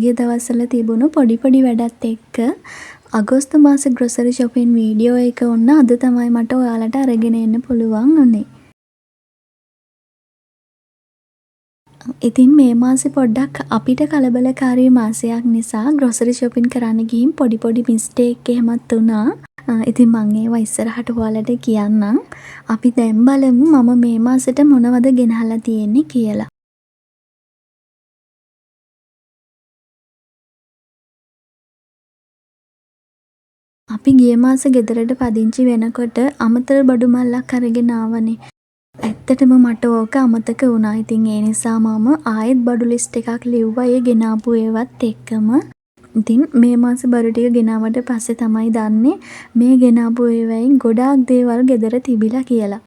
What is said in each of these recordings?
පහුගිය දවස්වල තිබුණු පොඩි පොඩි වැඩත් එක්ක අගෝස්තු මාස ග්‍රොසරි shopping වීඩියෝ එක ඔන්න අද තමයි මට ඔයාලට අරගෙන එන්න පුළුවන් වුණේ. ඉතින් මේ මාසේ පොඩ්ඩක් අපිට කලබලකාරී මාසයක් නිසා ග්‍රොසරි shopping කරන්න ගිහින් පොඩි පොඩි මිස්ටේක් එහෙමත් වුණා. ඉතින් මං ඒවා ඉස්සරහට ඔයාලට කියන්නම්. අපි දැන් බලමු මම මේ මාසෙට මොනවද ගෙනහලා තියෙන්නේ කියලා. අපි ගිය මාසේ ගෙදරට පදිංචි වෙනකොට අමතර බඩු මල්ලක් අරගෙන ආවනේ. ඇත්තටම මට ඕක අමතක වුණා. ඉතින් ඒ නිසා මම ආයෙත් බඩු ලිස්ට් එකක් ලිව්වා ඒ ගෙනාපු ඒවත් එක්කම. ඉතින් මේ මාසේ බඩු ටික ගෙනාවට පස්සේ තමයි දන්නේ මේ ගෙනාපු ඒවායින් ගොඩාක් දේවල් ගෙදර තිබිලා කියලා.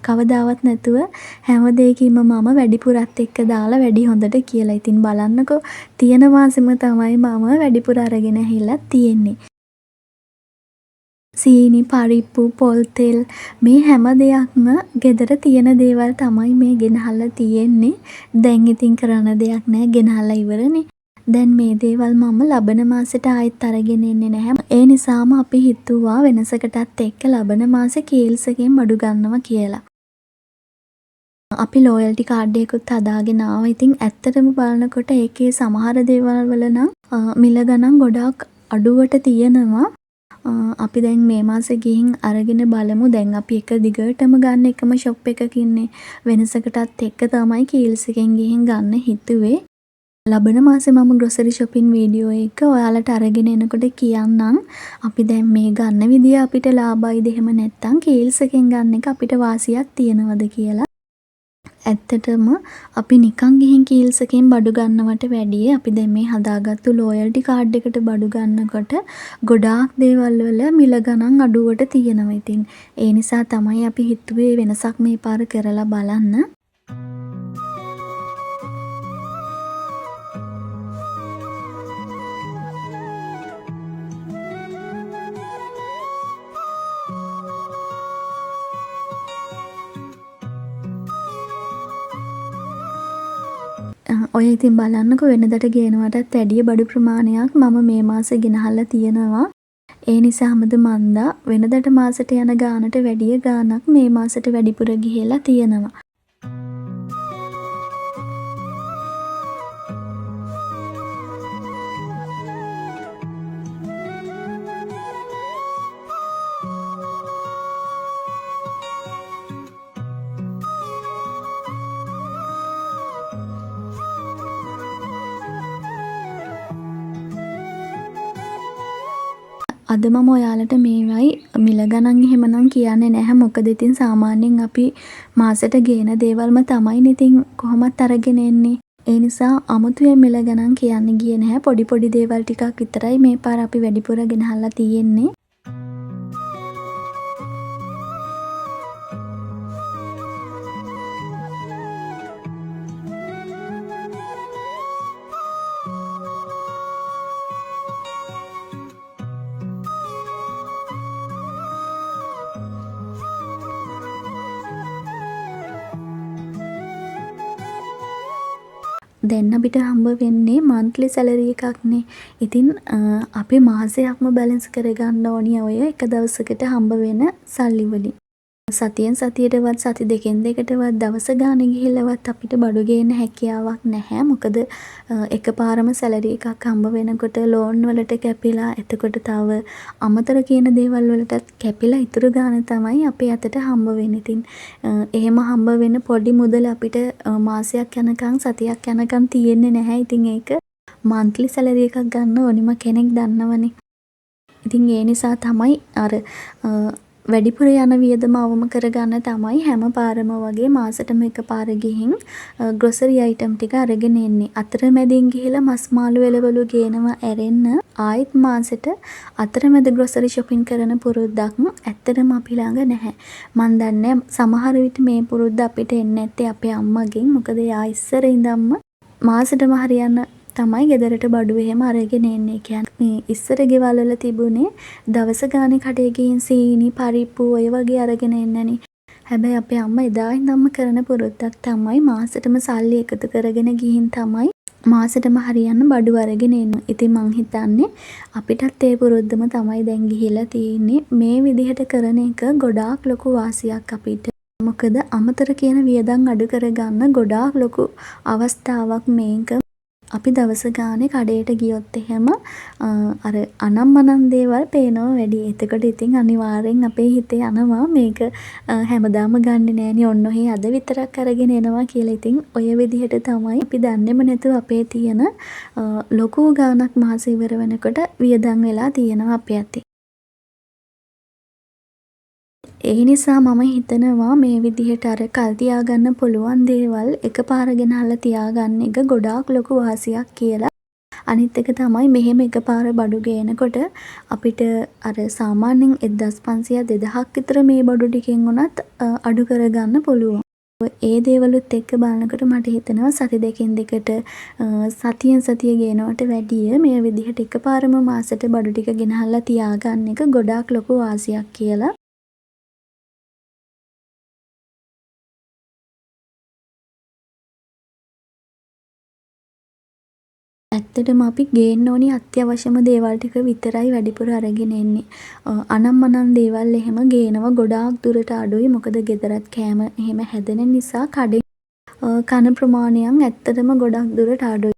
කවදාවත් නැතුව හැම දෙයකින්ම මම වැඩිපුරත් එක්ක දාලා වැඩි හොඳට කියලා. ඉතින් බලන්නකෝ තියෙන මාසෙම තමයි මම වැඩිපුර අරගෙන ඇහිලා තියෙන්නේ. සීනි, පරිප්පු, පොල් තෙල් මේ හැම දෙයක්ම ගෙදර තියෙන දේවල් තමයි මේ ගෙනහල්ලා තියෙන්නේ. දැන් ඉතින් කරන්න දෙයක් නැහැ ගෙනහල්ලා ඉවරනේ. දැන් මේ දේවල් මම ලබන මාසෙට ආයෙත් අරගෙන එන්නේ නැහැ. ඒ නිසාම අපි හිතුවා වෙනසකටත් එක්ක ලබන මාසේ කීල්ස් එකෙන් බඩු ගන්නවා කියලා. අපි ලෝයල්ටි කාඩ් එකකුත් හදාගෙන ආවා. ඉතින් ඇත්තටම බලනකොට ඒකේ සමහර දේවල් වල නම් මිල ගණන් ගොඩාක් අඩුවට තියෙනවා. අපි දැන් මේ මාසේ ගිහින් අරගෙන බලමු. දැන් අපි එක දිගටම ගන්න එකම ෂොප් එකක ඉන්නේ. වෙනසකටත් එක්ක තමයි කීල්ස් එකෙන් ගිහින් ගන්න හිතුවේ. ලබන මාසේ මම ග්‍රොසරි shopping වීඩියෝ එක ඔයාලට අරගෙන එනකොට කියන්නම්. අපි දැන් මේ ගන්න විදිය අපිට ලාභයිද එහෙම නැත්නම් කීල්ස් එකෙන් ගන්න එක අපිට වාසියක් තියනවද කියලා. ඇත්තටම අපි නිකන් ගිහින් කීල්ස් එකෙන් බඩු ගන්නවට වැඩිය අපි දැන් මේ හදාගත්තු ලෝයල්ටි කාඩ් එකට බඩු ගන්නකොට ගොඩාක් දේවල් වල මිල ගණන් අඩුවට තියෙනවා. ඉතින් ඒ නිසා තමයි අපි හිතුවේ වෙනසක් මේ පාර කරලා බලන්න. ඔය ඉතින් බලන්නකෝ වෙනදට ගේනවටත් වැඩිය බඩු ප්‍රමාණයක් මම මේ මාසේ ගෙනහල්ලා තියෙනවා. ඒ නිසාමද මන්දා වෙනදට මාසෙට යන ගානට වැඩිය ගානක් මේ මාසෙට වැඩිපුර ගිහිලා තියෙනවා. අද මම ඔයාලට මේවයි මිල ගණන් එහෙමනම් කියන්නේ නැහැ. මොකද ඉතින් සාමාන්‍යයෙන් අපි මාසෙට ගේන දේවල්ම තමයි ඉතින් කොහොමත් අරගෙන එන්නේ. ඒ නිසා අමුතුවෙන් මිල ගණන් කියන්න ගියේ නැහැ. පොඩි පොඩි දේවල් ටිකක් විතරයි මේ පාර අපි වැඩිපුර ගෙනහල්ලා තියෙන්නේ. දැන් අපිට හම්බ වෙන්නේ මන්ත්ලි සැලරි එකක්නේ. ඉතින් අපි මාසයක්ම බැලන්ස් කරගන්න ඕනි ඔය එක දවසකට හම්බ වෙන සල්ලි වලින්. සතියෙන් සතියටවත් සති දෙකෙන් දෙකටවත් දවස ගානේ ගිහිල්ලවත් අපිට බඩු ගේන්න හැකියාවක් නැහැ. මොකද එකපාරම සැලරි එකක් හම්බ වෙනකොට ලෝන් වලට කැපිලා එතකොට තව අමතර කියන දේවල් වලටත් කැපිලා ඉතුරු ගාන තමයි අපේ අතට හම්බ වෙන්නේ. ඉතින් එහෙම හම්බ වෙන පොඩි මුදල අපිට මාසයක් යනකම් සතියක් යනකම් තියෙන්නේ නැහැ. ඉතින් ඒක මන්ත්ලි සැලරි එකක් ගන්න ඕනිම කෙනෙක් දන්නවනේ. ඉතින් ඒ නිසා තමයි අර වැඩිපුර යන වියදම අවම කරගන්න තමයි හැම පාරම වගේ මාසෙටම එකපාර ගිහින් ග්‍රොසරි අයිටම් ටික අරගෙන එන්නේ. අතරමැදින් ගිහිලා මස් මාළු එළවලු ගේනවා ඇරෙන්න ආයෙත් මාසෙට අතරමැද ග්‍රොසරි shopping කරන පුරුද්දක් ඇත්තටම අපි ළඟ නැහැ. මන් දන්නේ සමහර විට මේ පුරුද්ද අපිට එන්නේ නැත්තේ අපේ අම්මගෙන්. මොකද එයා ඉස්සර ඉඳන්ම මාසෙටම හරියන්න තමයි ගෙදරට බඩු එහෙම අරගෙන එන්නේ. කියන්නේ මේ ඉස්සර ගෙවල් වල තිබුණේ දවස ගානේ කඩේ ගිහින් සීනි, පරිප්පු ඔය වගේ අරගෙන එන්නනේ. හැබැයි අපේ අම්මා එදා ඉඳන්ම කරන පුරුද්දක් තමයි මාසෙටම සල්ලි එකතු කරගෙන ගිහින් තමයි මාසෙටම හරියන්න බඩු අරගෙන එනවා. ඉතින් මං හිතන්නේ අපිටත් ඒ පුරුද්දම තමයි දැන් ගිහිලා තියෙන්නේ. මේ විදිහට කරන එක ගොඩාක් ලොකු වාසියක් අපිට. මොකද අමතර කියන වියදම් අඩු කරගන්න ගොඩාක් ලොකු අවස්ථාවක් මේක. අපි දවස ගානේ කඩේට ගියොත් එහෙම අර අනම්මනම් දේවල් පේනවා වැඩි. එතකොට ඉතින් අනිවාර්යෙන් අපේ හිතේ යනවා මේක හැමදාම ගන්නෙ නෑනේ ඔන්න ඔහේ අද විතරක් අරගෙන එනවා කියලා. ඉතින් ඔය විදිහට තමයි අපි දන්නේම නැතුව අපේ තියෙන ලොකු ගාණක් මාසෙ ඉවර වෙනකොට වියදම් වෙලා තියෙනවා අපේ අතේ. ඒ නිසා මම හිතනවා මේ විදිහට අර කල් තියාගන්න පුළුවන් දේවල් එකපාර ගෙනල්ලා තියාගන්න එක ගොඩාක් ලොකු වාසියක් කියලා. අනිත් එක තමයි මෙහෙම එකපාර බඩු ගේනකොට අපිට අර සාමාන්‍යයෙන් 1500 2000ක් විතර මේ බඩු ටිකෙන් උනත් අඩු කරගන්න පුළුවන්. ඒ දේවලුත් එක්ක බලනකොට මට හිතෙනවා සති දෙකෙන් දෙකට සතියෙන් සතිය ගේනවට වැඩිය මේ විදිහට එකපාරම මාසෙට බඩු ටික ගෙනල්ලා තියාගන්න එක ගොඩාක් ලොකු වාසියක් කියලා. ඇත්තටම අපි ගේන්න ඕනි අත්‍යවශ්‍යම දේවල් ටික විතරයි වැඩිපුර අරගෙන එන්නේ. අනම්මනම් දේවල් එහෙම ගේනවා ගොඩාක් දුරට අඩුයි. මොකද ගෙදරත් කෑම එහෙම හැදෙන නිසා කඩේ කන ප්‍රමාණයන් ඇත්තටම ගොඩක් දුරට අඩුයි.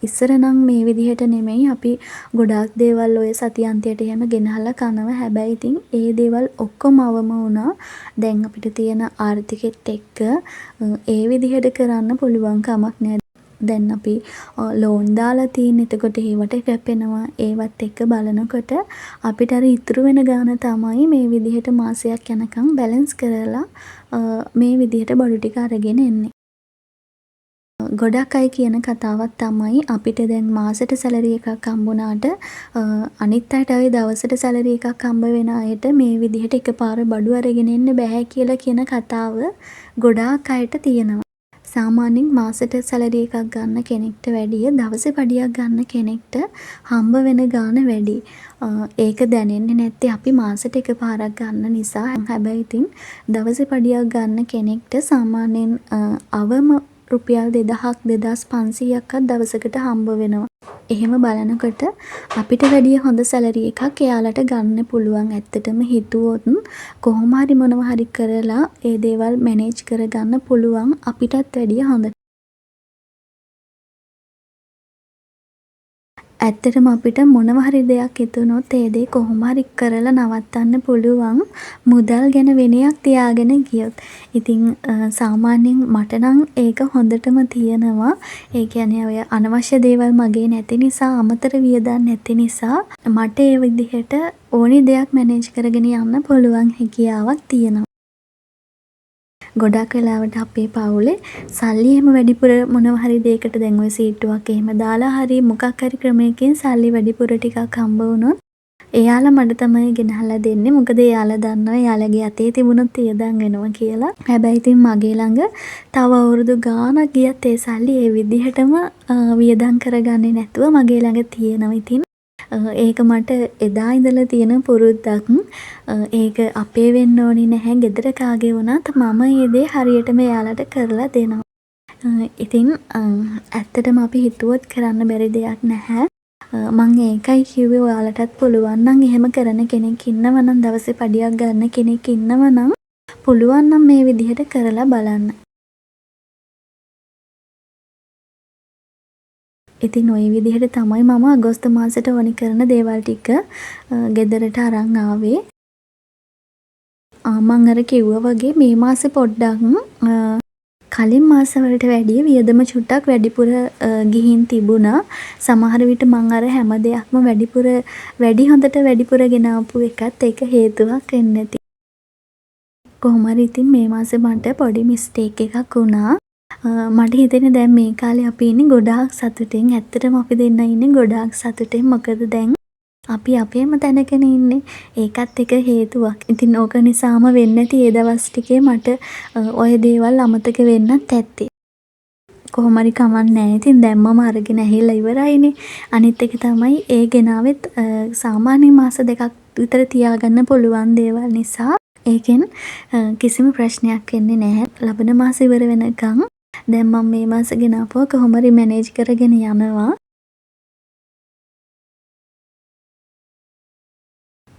ඉස්සර නම් මේ විදිහට නෙමෙයි අපි ගොඩාක් දේවල් ඔය සතියන්තයට එහෙම ගෙනහලා කනවා. හැබැයි ඉතින් ඒ දේවල් ඔක්කොම අවම වුණා. දැන් අපිට තියෙන ආර්ථිකෙත් එක්ක ඒ විදිහට කරන්න පුළුවන් කමක් නෑ. දැන් අපි ලෝන් දාලා තියෙන. එතකොට ඒවට කැපෙනවා. ඒවත් එක්ක බලනකොට අපිට අර ඉතුරු වෙන ගාන තමයි මේ විදිහට මාසයක් යනකම් බැලන්ස් කරලා මේ විදිහට බඩු ටික අරගෙන එන්නේ. ගොඩක් අය කියන කතාවක් තමයි අපිට දැන් මාසෙට සැලරි එකක් හම්බුනාට අනිත් අයට ඔය දවසට සැලරි එකක් හම්බ වෙන අයට මේ විදිහට එකපාර බඩු අරගෙන එන්න බෑ කියලා කියන කතාව ගොඩාක් අයට තියෙනවා. සාමාන්‍යයෙන් මාසෙට සැලරි එකක් ගන්න කෙනෙක්ට වැඩිය දවසේ පඩියක් ගන්න කෙනෙක්ට හම්බ වෙන ගාණ වැඩි. ඒක දැනෙන්නේ නැත්තේ අපි මාසෙට එකපාරක් ගන්න නිසා. හැබැයි ඉතින් දවසේ පඩියක් ගන්න කෙනෙක්ට සාමාන්‍යයෙන් අවම රුපියල් 2000ක් 2500ක්වත් දවසකට හම්බ වෙනවා. එහෙම බලනකොට අපිට වැඩිය හොඳ සැලරි එකක් එයාලට ගන්න පුළුවන්. ඇත්තටම හිතුවොත් කොහොම හරි මොනවා හරි කරලා ඒ දේවල් මැනේජ් කරගන්න පුළුවන් අපිටත් වැඩිය හොඳ. ඇත්තටම අපිට මොනවා හරි දෙයක් හිතුනොත් ඒ දේ කොහොම හරි කරලා නවත්තන්න පුළුවන් මුදල් ගැන විනයක් තියාගෙන ගියොත්. ඉතින් සාමාන්‍යයෙන් මට නම් ඒක හොඳටම තියෙනවා. ඒ කියන්නේ ඔය අනවශ්‍ය දේවල් මගේ නැති නිසා අමතර වියදම් නැති නිසා මට ඒ විදිහට ඕනි දෙයක් මැනේජ් කරගෙන යන්න පුළුවන් හැකියාවක් තියෙනවා. ගොඩක් වෙලාවට අපේ පවුලේ සල්ලි එහෙම වැඩිපුර මොනවා හරි දෙයකට දැන් ඔය සීට්ටුවක් එහෙම දාලා හරි මොකක් හරි ක්‍රමයකින් සල්ලි වැඩිපුර ටිකක් හම්බ වුණොත් එයාලා මට තමයි ගෙනහලා දෙන්නේ. මොකද එයාලා දන්නවා එයාලගේ අතේ තිබුණොත් වියදම් වෙනවා කියලා. හැබැයි ඉතින් මගේ ළඟ තව අවුරුදු ගාණක් ගියත් ඒ සල්ලි ඒ විදිහටම වියදම් කරගන්නේ නැතුව මගේ ළඟ තියෙනවා. ඉතින් ඒක මට එදා ඉඳලා තියෙන පුරුද්දක්. ඒක අපේ වෙන්න ඕනි නැහැ. ගෙදර කාගේ වුණත් මම මේ දේ හරියටම එයාලට කරලා දෙනවා. ඉතින් ඇත්තටම අපි හිතුවොත් කරන්න බැරි දෙයක් නැහැ. මම ඒකයි කිව්වේ ඔයාලටත් පුළුවන් නම් එහෙම කරන කෙනෙක් ඉන්නවා නම් දවසේ පඩියක් ගන්න කෙනෙක් ඉන්නවා නම් පුළුවන් නම් මේ විදිහට කරලා බලන්න. ඉතින් ওই විදිහට තමයි මම අගෝස්තු මාසෙට ඕනි කරන දේවල් ටික ගෙදරට අරන් ආවේ. මම අර කිව්වා වගේ මේ මාසේ පොඩ්ඩක් කලින් මාසවලට වැඩිය වියදම චුට්ටක් වැඩිපුර ගිහින් තිබුණා. සමහර විට මම අර හැම දෙයක්ම වැඩි හොඳට වැඩිපුර ගෙනාපු එකත් ඒක හේතුවක් වෙන්න ඇති. කොහොම හරි ඉතින් මේ මාසේ මට පොඩි මිස්ටේක් එකක් වුණා. මට හිතෙන්නේ දැන් මේ කාලේ අපි ඉන්නේ ගොඩාක් සතුටින්. ඇත්තටම අපි දෙන්න ඉන්නේ ගොඩාක් සතුටින්. මොකද දැන් අපි අපේම තැනකනේ ඉන්නේ. ඒකත් එක හේතුවක්. ඉතින් ඕක නිසාම වෙන්නේ නැති ඒ දවස් ටිකේ මට ඔය දේවල් අමතක වෙන්නත් ඇත්තේ. කොහොම හරි කමක් නැහැ. ඉතින් දැන් මම අරගෙන ඇහිලා ඉවරයිනේ. අනිත් එක තමයි ඒ ගෙනාවෙත් සාමාන්‍ය මාස දෙකක් විතර තියාගන්න පුළුවන් දේවල් නිසා ඒකෙන් කිසිම ප්‍රශ්නයක් වෙන්නේ නැහැ. ලබන මාස ඉවර වෙනකන් දැන් මම මේ මාසේ ගෙනාපුවා කොහොම හරි මැනේජ් කරගෙන යනවා.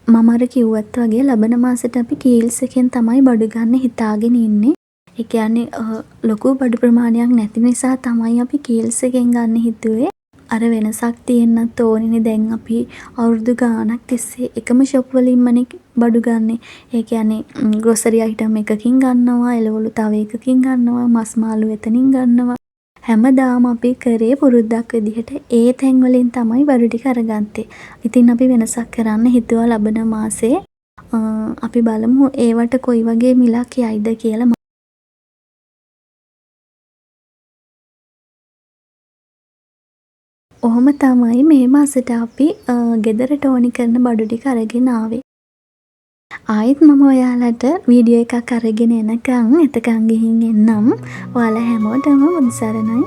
මම අර කිව්වත් වගේ ලබන මාසෙට අපි කීල්ස් එකෙන් තමයි බඩු ගන්න හිතාගෙන ඉන්නේ. ඒ කියන්නේ ලොකු බඩු ප්‍රමාණයක් නැති නිසා තමයි අපි කීල්ස් එකෙන් ගන්න හිතුවේ. අර වෙනසක් තියෙන්නත් ඕනිනේ. දැන් අපි අවුරුදු ගාණක් තිස්සේ එකම ෂොප් වලින්මනේ බඩු ගන්නෙ. ඒ කියන්නේ ග්‍රොසරි අයිටම් එකකින් ගන්නවා, එළවලු තව එකකින් ගන්නවා, මස් මාළු එතනින් ගන්නවා. හැමදාම අපි කරේ පුරුද්දක් විදිහට ඒ තැන් වලින් තමයි බඩු ටික අරගත්තේ. ඉතින් අපි වෙනසක් කරන්න හිතුවා ලබන මාසේ. අපි බලමු ඒවට කොයි වගේ මිලක් යයිද කියලා. ඔහොම තමයි මේ මාසෙට අපි ගෙදරට ඕනි කරන බඩු ටික අරගෙන ආවේ. ආයෙත් මම ඔයාලට වීඩියෝ එකක් අරගෙන එනකන් එතකන් ගිහින් එන්නම්. ඔයාලා හැමෝටම බුදු සරණයි.